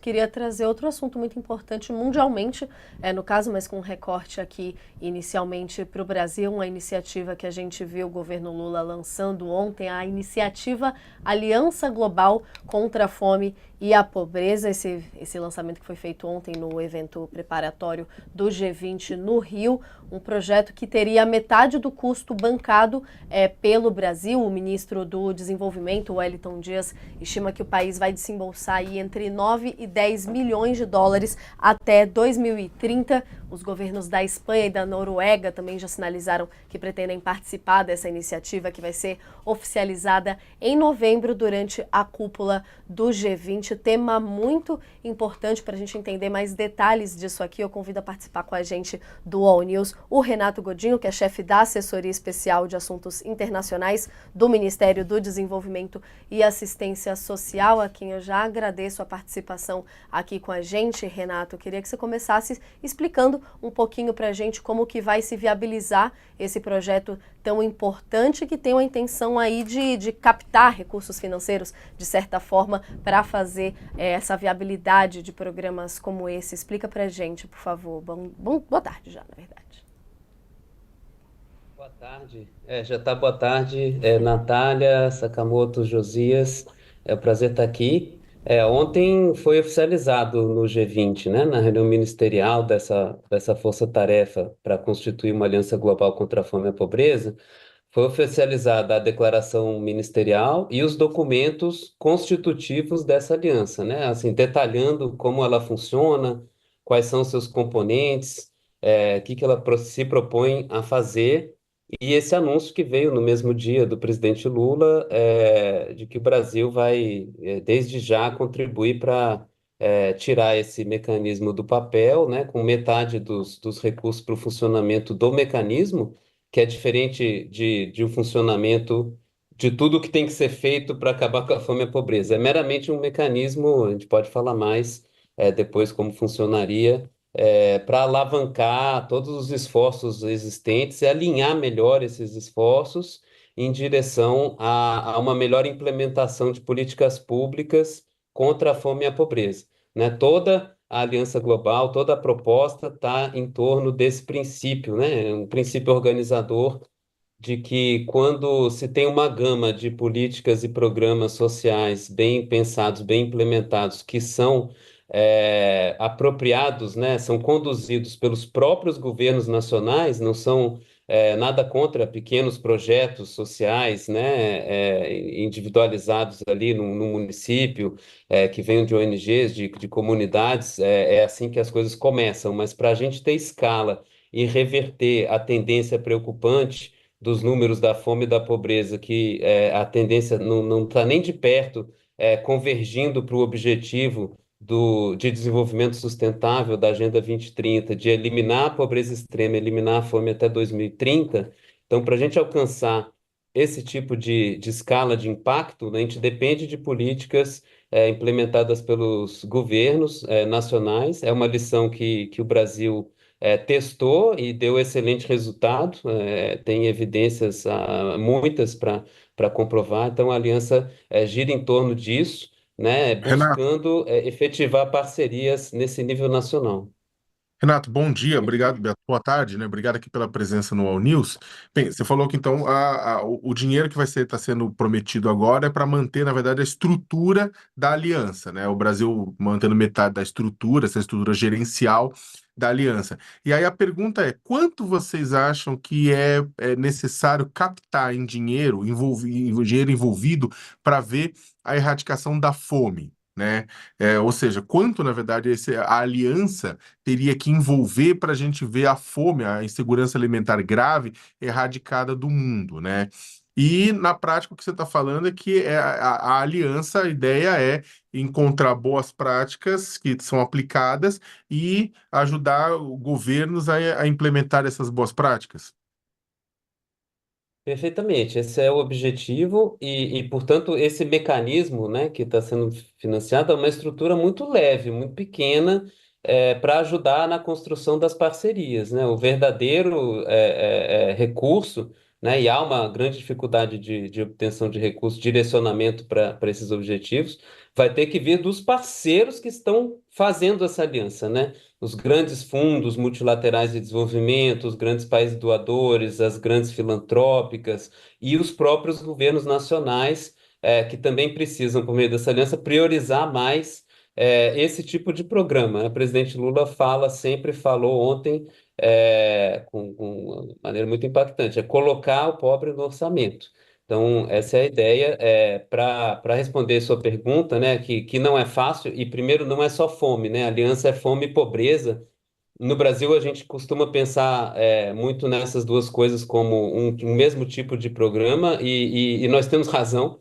Queria trazer outro assunto muito importante mundialmente, no caso, mas com um recorte aqui inicialmente para o Brasil, uma iniciativa que a gente viu o governo Lula lançando ontem, a iniciativa Aliança Global contra a Fome e a Pobreza, esse lançamento que foi feito ontem no evento preparatório do G20 no Rio, um projeto que teria metade do custo bancado pelo Brasil. O ministro do Desenvolvimento, Wellington Dias, estima que o país vai desembolsar aí entre 9 e 10 milhões de dólares até 2030. Os governos da Espanha e da Noruega também já sinalizaram que pretendem participar dessa iniciativa, que vai ser oficializada em novembro durante a cúpula do G20. Tema muito importante para a gente entender mais detalhes disso aqui. Eu convido a participar com a gente do All News o Renato Godinho, que é chefe da Assessoria Especial de Assuntos Internacionais do Ministério do Desenvolvimento e Assistência Social, a quem eu já agradeço a participação aqui com a gente. Renato, eu queria que você começasse explicando um pouquinho para a gente como que vai se viabilizar esse projeto tão importante, que tem a intenção aí de captar recursos financeiros, de certa forma, para fazer essa viabilidade de programas como esse. Explica para a gente, por favor. Boa tarde já, na verdade. Boa tarde. Já está boa tarde, Natália, Sakamoto, Josias. É um prazer estar aqui. Ontem foi oficializado no G20, né, na reunião ministerial dessa força-tarefa para constituir uma aliança global contra a fome e a pobreza, foi oficializada a declaração ministerial e os documentos constitutivos dessa aliança, né, assim, detalhando como ela funciona, quais são os seus componentes, o que que ela se propõe a fazer. E esse anúncio que veio no mesmo dia do presidente Lula, de que o Brasil vai, desde já, contribuir para tirar esse mecanismo do papel, né, com metade dos recursos para o funcionamento do mecanismo, que é diferente de um funcionamento de tudo que tem que ser feito para acabar com a fome e a pobreza. É meramente um mecanismo, a gente pode falar mais depois como funcionaria, para alavancar todos os esforços existentes e alinhar melhor esses esforços em direção a uma melhor implementação de políticas públicas contra a fome e a pobreza, né? Toda a Aliança Global, toda a proposta está em torno desse princípio, né? Um princípio organizador de que quando se tem uma gama de políticas e programas sociais bem pensados, bem implementados, que são apropriados, né, são conduzidos pelos próprios governos nacionais, não são nada contra pequenos projetos sociais, né, individualizados ali no município, que venham de ONGs, de comunidades, é assim que as coisas começam, mas para a gente ter escala e reverter a tendência preocupante dos números da fome e da pobreza, que a tendência não está nem de perto convergindo para o objetivo de desenvolvimento sustentável da Agenda 2030, de eliminar a pobreza extrema, eliminar a fome até 2030. Então, para a gente alcançar esse tipo de escala de impacto, né, a gente depende de políticas implementadas pelos governos nacionais. É uma lição que o Brasil testou e deu excelente resultado, tem evidências muitas para comprovar, então a aliança gira em torno disso, né, Renato, buscando efetivar parcerias nesse nível nacional. Renato, bom dia, obrigado, Beto. Boa tarde, né? Obrigado aqui pela presença no All News. Bem, você falou que então o dinheiro que está sendo prometido agora é para manter, na verdade, a estrutura da aliança, né? O Brasil mantendo metade da estrutura, essa estrutura gerencial da aliança. E aí a pergunta é: quanto vocês acham que é necessário captar em dinheiro, em dinheiro envolvido para ver a erradicação da fome? Né? Ou seja, quanto, na verdade, a aliança teria que envolver para a gente ver a fome, a insegurança alimentar grave erradicada do mundo, né? E na prática o que você está falando é que a aliança, a ideia é encontrar boas práticas que são aplicadas e ajudar governos a implementar essas boas práticas. Perfeitamente, esse é o objetivo portanto, esse mecanismo, né, que está sendo financiado é uma estrutura muito leve, muito pequena, para ajudar na construção das parcerias, né? O verdadeiro recurso né? E há uma grande dificuldade de obtenção de recursos, direcionamento para esses objetivos, vai ter que vir dos parceiros que estão fazendo essa aliança, né? Os grandes fundos multilaterais de desenvolvimento, os grandes países doadores, as grandes filantrópicas e os próprios governos nacionais, que também precisam, por meio dessa aliança, priorizar mais esse tipo de programa, né? O presidente Lula sempre falou ontem, com uma maneira muito impactante, é colocar o pobre no orçamento. Então, essa é a ideia. Para responder sua pergunta, né, que não é fácil, e primeiro não é só fome, né? Aliança é fome e pobreza. No Brasil, a gente costuma pensar muito nessas duas coisas como um mesmo tipo de programa, e nós temos razão.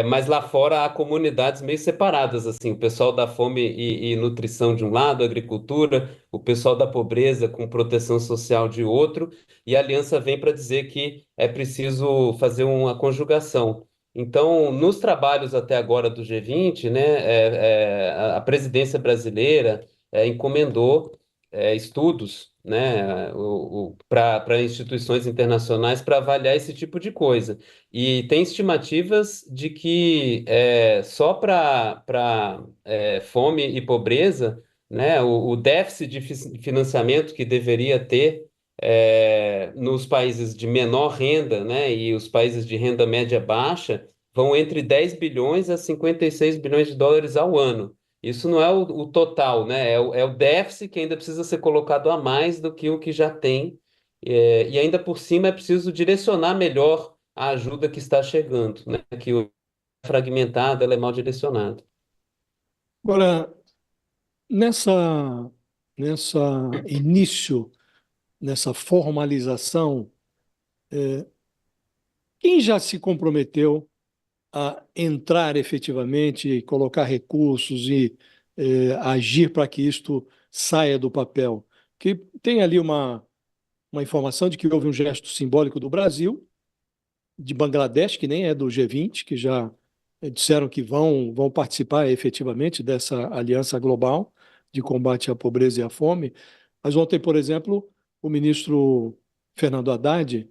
Mas lá fora há comunidades meio separadas, assim, o pessoal da fome e nutrição de um lado, agricultura, o pessoal da pobreza com proteção social de outro, e a aliança vem para dizer que é preciso fazer uma conjugação. Então, nos trabalhos até agora do G20, né, a presidência brasileira encomendou estudos, né, para instituições internacionais para avaliar esse tipo de coisa. E tem estimativas de que só para fome e pobreza, né, o déficit de financiamento que deveria ter nos países de menor renda, né, e os países de renda média baixa vão entre 10 bilhões a 56 bilhões de dólares ao ano. Isso não é o total, né? É o déficit que ainda precisa ser colocado a mais do que o que já tem. E ainda por cima é preciso direcionar melhor a ajuda que está chegando, né? Que é fragmentada, ela é mal direcionada. Agora, nessa, nessa início, nessa formalização, quem já se comprometeu a entrar efetivamente, colocar recursos e agir para que isto saia do papel? Que tem ali uma informação de que houve um gesto simbólico do Brasil, de Bangladesh, que nem é do G20, que já disseram que vão participar efetivamente dessa aliança global de combate à pobreza e à fome. Mas ontem, por exemplo, o ministro Fernando Haddad,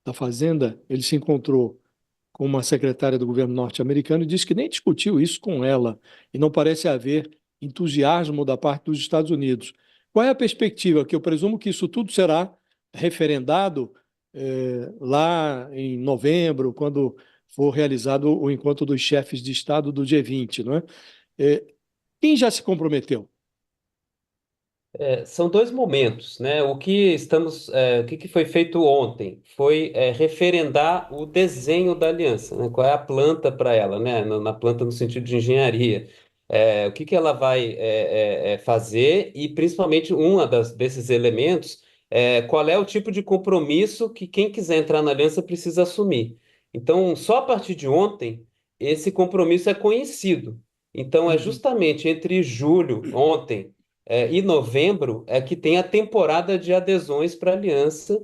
da Fazenda, ele se encontrou com uma secretária do governo norte-americano e disse que nem discutiu isso com ela e não parece haver entusiasmo da parte dos Estados Unidos. Qual é a perspectiva? Que eu presumo que isso tudo será referendado lá em novembro, quando for realizado o encontro dos chefes de Estado do G20, não é? Quem já se comprometeu? São dois momentos, né? O que foi feito ontem foi referendar o desenho da aliança, né? Qual é a planta para ela, né? Na planta no sentido de engenharia. O que ela vai fazer e principalmente desses elementos qual é o tipo de compromisso que quem quiser entrar na aliança precisa assumir. Então, só a partir de ontem esse compromisso é conhecido. Então, é Uhum. justamente entre julho, ontem e novembro é que tem a temporada de adesões para a aliança,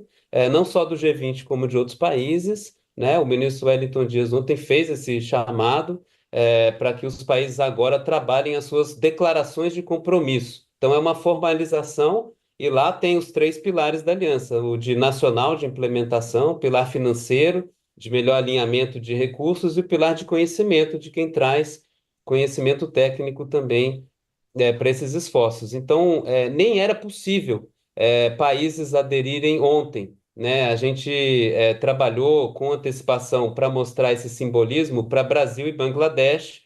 não só do G20 como de outros países, né? O ministro Wellington Dias ontem fez esse chamado para que os países agora trabalhem as suas declarações de compromisso. Então, é uma formalização e lá tem os três pilares da aliança: o de nacional de implementação, o pilar financeiro, de melhor alinhamento de recursos, e o pilar de conhecimento, de quem traz conhecimento técnico também para esses esforços. Então, nem era possível países aderirem ontem, né? A gente trabalhou com antecipação para mostrar esse simbolismo para Brasil e Bangladesh,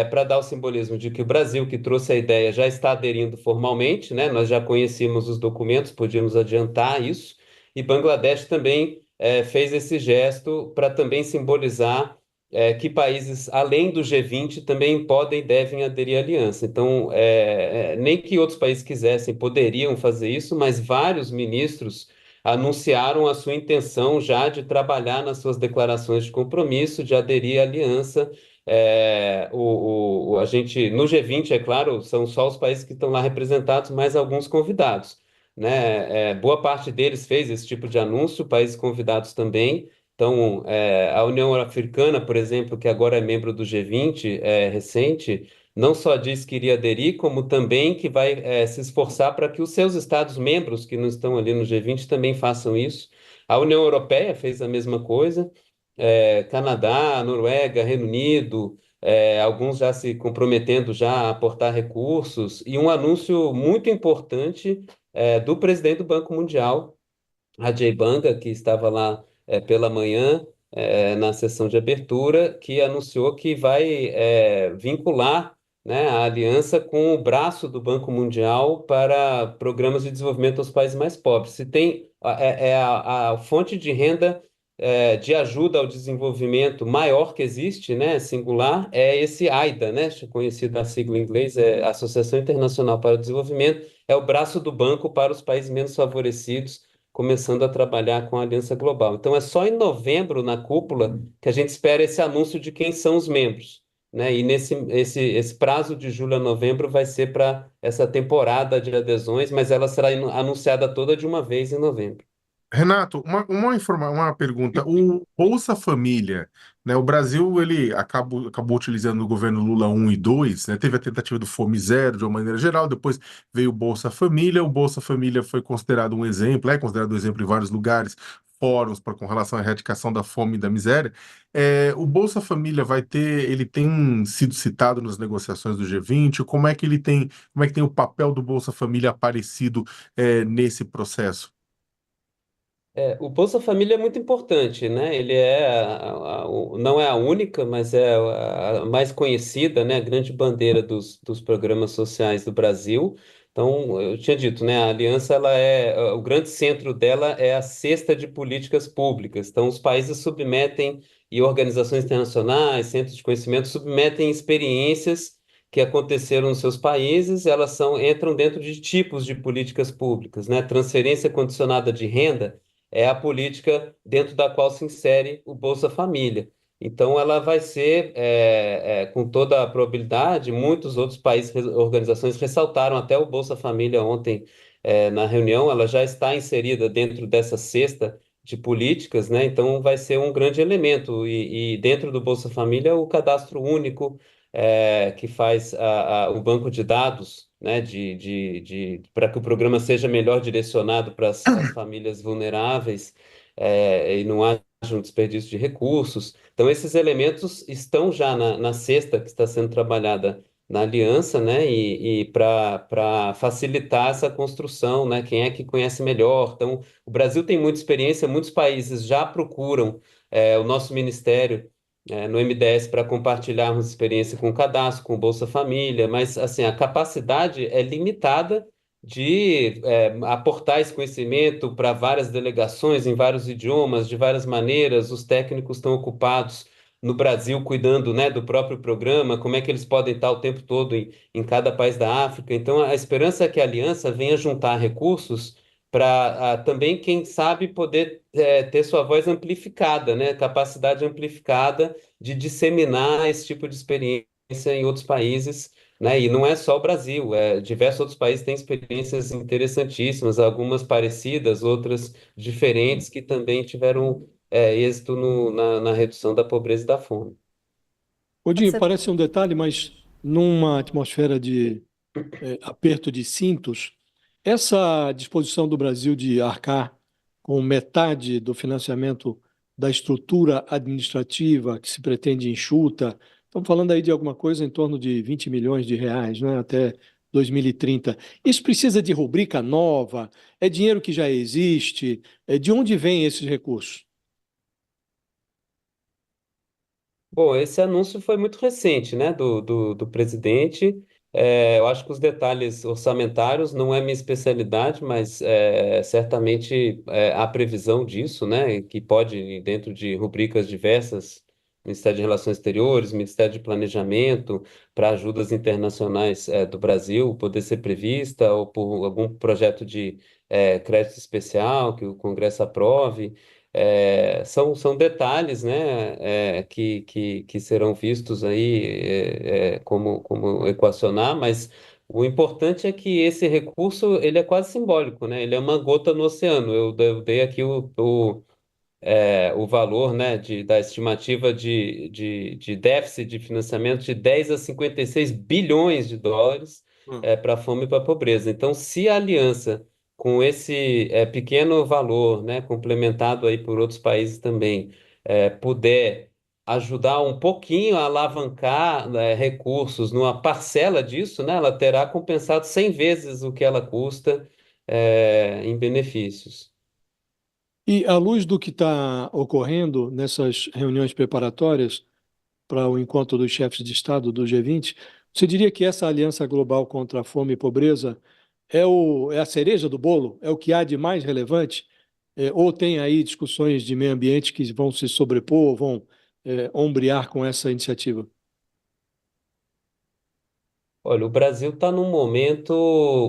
para dar o simbolismo de que o Brasil, que trouxe a ideia, já está aderindo formalmente, né? Nós já conhecíamos os documentos, podíamos adiantar isso, e Bangladesh também fez esse gesto para também simbolizar que países além do G20 também podem e devem aderir à aliança. Então, nem que outros países quisessem, poderiam fazer isso, mas vários ministros anunciaram a sua intenção já de trabalhar nas suas declarações de compromisso, de aderir à aliança. A gente, no G20, é claro, são só os países que estão lá representados, mais alguns convidados, né? Boa parte deles fez esse tipo de anúncio, países convidados também. Então, a União Africana, por exemplo, que agora é membro do G20, recente, não só diz que iria aderir, como também que vai se esforçar para que os seus Estados-membros, que não estão ali no G20, também façam isso. A União Europeia fez a mesma coisa, Canadá, Noruega, Reino Unido, alguns já se comprometendo já a aportar recursos, e um anúncio muito importante do presidente do Banco Mundial, Ajay Banga, que estava lá pela manhã, na sessão de abertura, que anunciou que vai vincular, né, a aliança com o braço do Banco Mundial para programas de desenvolvimento aos países mais pobres. Se tem a fonte de renda de ajuda ao desenvolvimento maior que existe, né, singular, é esse AIDA, né, conhecido a sigla em inglês, é Associação Internacional para o Desenvolvimento, é o braço do banco para os países menos favorecidos, começando a trabalhar com a Aliança Global. Então, é só em novembro, na cúpula, que a gente espera esse anúncio de quem são os membros, né? E esse prazo de julho a novembro vai ser para essa temporada de adesões, mas ela será anunciada toda de uma vez em novembro. Renato, uma pergunta. O Bolsa Família, né? O Brasil ele acabou utilizando o governo Lula 1 e 2, né? Teve a tentativa do Fome Zero de uma maneira geral, depois veio o Bolsa Família. O Bolsa Família foi considerado um exemplo, é considerado um exemplo em vários lugares, fóruns com relação à erradicação da fome e da miséria. O Bolsa Família ele tem sido citado nas negociações do G20. Como é que tem o papel do Bolsa Família aparecido nesse processo? O Bolsa Família é muito importante, né? Ele não é a única, mas é a mais conhecida, né? A grande bandeira dos programas sociais do Brasil. Então, eu tinha dito, né? A Aliança, o grande centro dela é a cesta de políticas públicas. Então, os países submetem, e organizações internacionais, centros de conhecimento, submetem experiências que aconteceram nos seus países, entram dentro de tipos de políticas públicas, né? Transferência condicionada de renda é a política dentro da qual se insere o Bolsa Família. Então, ela vai ser, com toda a probabilidade, muitos outros países, organizações ressaltaram até o Bolsa Família ontem, na reunião, ela já está inserida dentro dessa cesta de políticas, né? Então, vai ser um grande elemento. E dentro do Bolsa Família, o cadastro único, que faz o banco de dados, né, para que o programa seja melhor direcionado para as famílias vulneráveis, e não haja um desperdício de recursos. Então, esses elementos estão já na cesta que está sendo trabalhada na aliança, né, e para facilitar essa construção, né, quem é que conhece melhor. Então, o Brasil tem muita experiência, muitos países já procuram o nosso ministério no MDS para compartilharmos experiência com o cadastro, com o Bolsa Família, mas assim, a capacidade é limitada de aportar esse conhecimento para várias delegações em vários idiomas, de várias maneiras. Os técnicos estão ocupados no Brasil cuidando, né, do próprio programa, como é que eles podem estar o tempo todo em cada país da África. Então, a esperança é que a aliança venha juntar recursos para também, quem sabe, poder ter sua voz amplificada, né? Capacidade amplificada de disseminar esse tipo de experiência em outros países, né? E não é só o Brasil, diversos outros países têm experiências interessantíssimas, algumas parecidas, outras diferentes, que também tiveram êxito na redução da pobreza e da fome. Odinho, Você parece um detalhe, mas numa atmosfera de aperto de cintos, essa disposição do Brasil de arcar com metade do financiamento da estrutura administrativa que se pretende enxuta, estamos falando aí de alguma coisa em torno de 20 milhões de reais, né, até 2030. Isso precisa de rubrica nova? É dinheiro que já existe? De onde vêm esses recursos? Bom, esse anúncio foi muito recente, né, do presidente. Eu acho que os detalhes orçamentários não é minha especialidade, mas certamente há previsão disso, né, que pode, dentro de rubricas diversas, Ministério de Relações Exteriores, Ministério de Planejamento, para ajudas internacionais do Brasil, poder ser prevista, ou por algum projeto de crédito especial que o Congresso aprove. São detalhes, né, que serão vistos aí como equacionar, mas o importante é que esse recurso ele é quase simbólico, né? Ele é uma gota no oceano. Eu dei aqui o valor, né, da estimativa de déficit de financiamento de 10 a 56 bilhões de dólares Hum. para a fome e para a pobreza. Então, se a aliança, com esse pequeno valor, né, complementado aí por outros países também, puder ajudar um pouquinho a alavancar, né, recursos numa parcela disso, né, ela terá compensado 100 vezes o que ela custa, em benefícios. E à luz do que está ocorrendo nessas reuniões preparatórias para o encontro dos chefes de Estado do G20, você diria que essa aliança global contra a fome e pobreza é a cereja do bolo? É o que há de mais relevante? Ou tem aí discussões de meio ambiente que vão se sobrepor, vão ombrear com essa iniciativa? Olha, o Brasil está num momento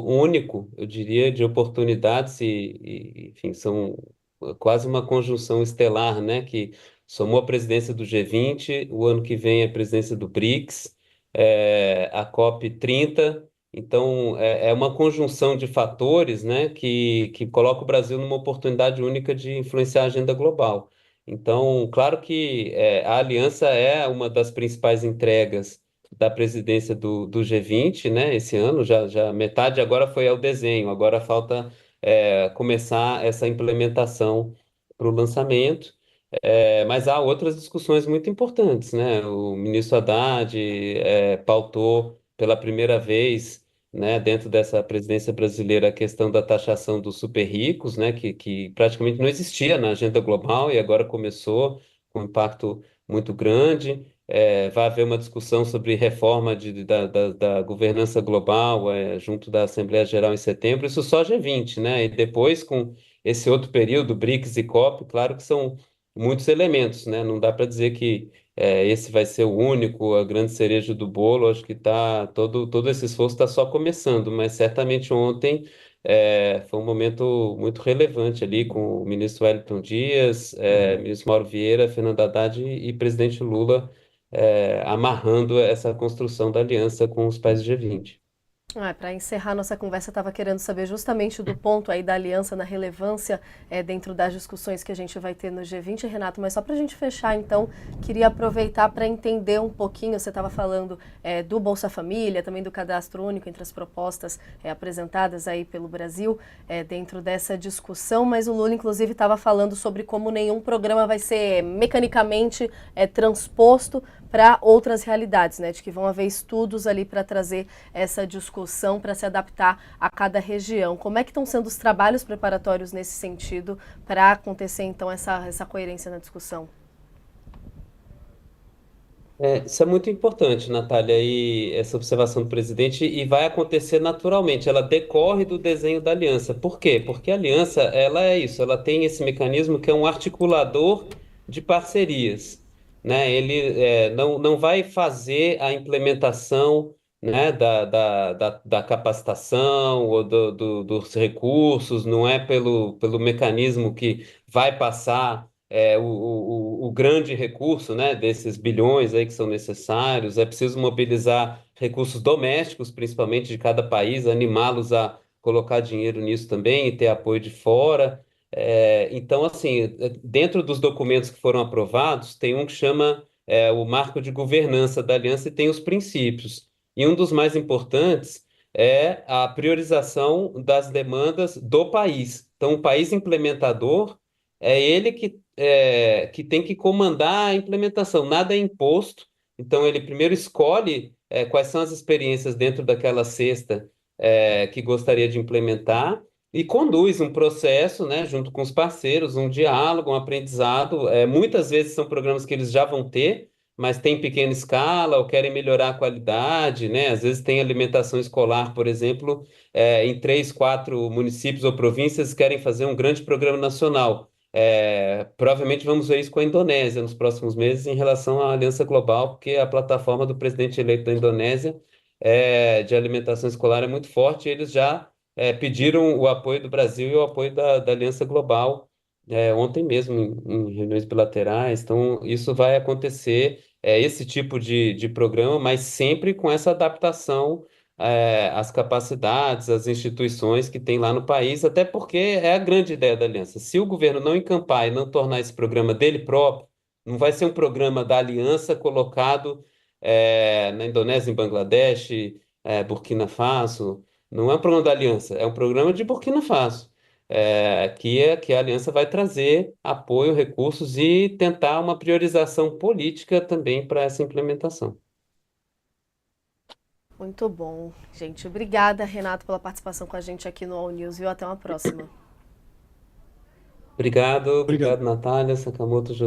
único, eu diria, de oportunidades enfim, são quase uma conjunção estelar, né? Que somou a presidência do G20, o ano que vem a presidência do BRICS, a COP30. Então, é uma conjunção de fatores, né? Que coloca o Brasil numa oportunidade única de influenciar a agenda global. Então, claro que a aliança é uma das principais entregas da presidência do G20, né? Esse ano, já metade agora foi ao desenho, agora falta começar essa implementação para o lançamento. Mas há outras discussões muito importantes, né? O ministro Haddad pautou pela primeira vez, né, dentro dessa presidência brasileira, a questão da taxação dos super ricos, né, que praticamente não existia na agenda global e agora começou com um impacto muito grande. Vai haver uma discussão sobre reforma da governança global, junto da Assembleia Geral em setembro, isso só G20, né? E depois, com esse outro período, BRICS e COP, claro que são muitos elementos, né? Não dá para dizer que esse vai ser o único, a grande cereja do bolo. Acho que todo esse esforço está só começando, mas certamente ontem foi um momento muito relevante ali com o ministro Wellington Dias, ministro Mauro Vieira, Fernando Haddad e presidente Lula amarrando essa construção da aliança com os países G20. Para encerrar nossa conversa, eu estava querendo saber justamente do ponto aí da aliança na relevância dentro das discussões que a gente vai ter no G20, Renato, mas só para a gente fechar, então, queria aproveitar para entender um pouquinho, você estava falando do Bolsa Família, também do Cadastro Único entre as propostas apresentadas aí pelo Brasil dentro dessa discussão, mas o Lula, inclusive, estava falando sobre como nenhum programa vai ser mecanicamente transposto para outras realidades, né, de que vão haver estudos ali para trazer essa discussão para se adaptar a cada região. Como é que estão sendo os trabalhos preparatórios nesse sentido para acontecer, então, essa coerência na discussão? Isso é muito importante, Natália, e essa observação do presidente, e vai acontecer naturalmente, ela decorre do desenho da aliança. Por quê? Porque a aliança, ela é isso, ela tem esse mecanismo que é um articulador de parcerias, né? Ele não vai fazer a implementação, né, da capacitação ou dos recursos, não é pelo mecanismo que vai passar o grande recurso, né, desses bilhões aí que são necessários. É preciso mobilizar recursos domésticos, principalmente de cada país, animá-los a colocar dinheiro nisso também e ter apoio de fora. Então, assim, dentro dos documentos que foram aprovados, tem um que chama o Marco de Governança da Aliança e tem os princípios. E um dos mais importantes é a priorização das demandas do país. Então, o país implementador é ele que tem que comandar a implementação, nada é imposto. Então, ele primeiro escolhe quais são as experiências dentro daquela cesta que gostaria de implementar e conduz um processo, né, junto com os parceiros, um diálogo, um aprendizado. Muitas vezes são programas que eles já vão ter, mas tem em pequena escala ou querem melhorar a qualidade, né? Às vezes tem alimentação escolar, por exemplo, em 3, 4 municípios ou províncias querem fazer um grande programa nacional. Provavelmente vamos ver isso com a Indonésia nos próximos meses em relação à Aliança Global, porque a plataforma do presidente eleito da Indonésia de alimentação escolar é muito forte. E eles já pediram o apoio do Brasil e o apoio da Aliança Global ontem mesmo em reuniões bilaterais. Então, isso vai acontecer, esse tipo de programa, mas sempre com essa adaptação as capacidades, as instituições que tem lá no país, até porque é a grande ideia da aliança. Se o governo não encampar e não tornar esse programa dele próprio, não vai ser um programa da aliança colocado na Indonésia, em Bangladesh, Burkina Faso. Não é um programa da aliança, é um programa de Burkina Faso. Que a aliança vai trazer apoio, recursos e tentar uma priorização política também para essa implementação. Muito bom, gente. Obrigada, Renato, pela participação com a gente aqui no All News, viu? Até uma próxima. Obrigado, Obrigado. Natália, Sakamoto, José.